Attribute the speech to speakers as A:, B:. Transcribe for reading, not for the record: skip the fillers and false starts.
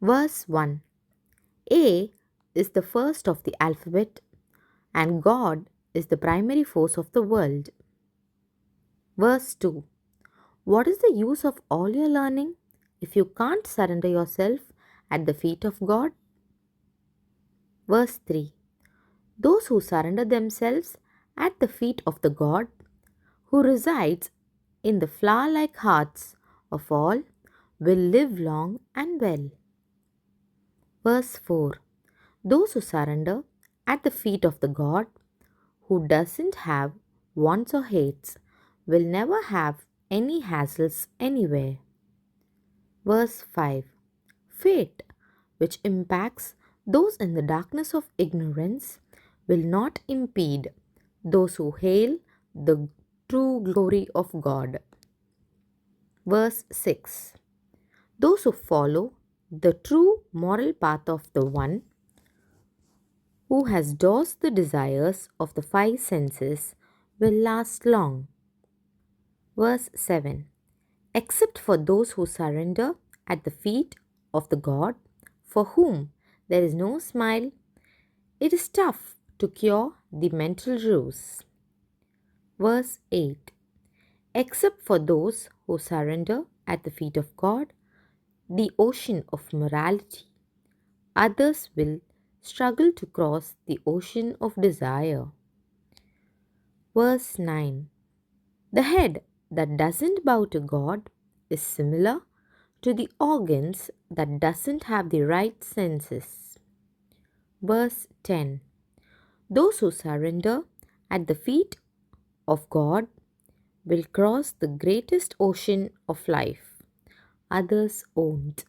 A: Verse 1. A is the first of the alphabet, and God is the primary force of the world. Verse 2. What is the use of all your learning if you can't surrender yourself at the feet of God? Verse 3. Those who surrender themselves at the feet of the God who resides in the flower like hearts of all will live long and well. Verse 4. Those who surrender at the feet of the God who doesn't have wants or hates will never have any hassles anywhere. Verse 5. Fate, which impacts those in the darkness of ignorance, will not impede those who hail the true glory of God. Verse 6. Those who follow the true moral path of the one who has dosed the desires of the five senses will last long. Verse 7. Except for those who surrender at the feet of the God for whom there is no smile, it is tough to cure the mental ruse. Verse 8. Except for those who surrender at the feet of God, the ocean of morality, others will struggle to cross the ocean of desire. Verse 9. The head that doesn't bow to God is similar to the organs that doesn't have the right senses. Verse 10. Those who surrender at the feet of God will cross the greatest ocean of life. Others won't.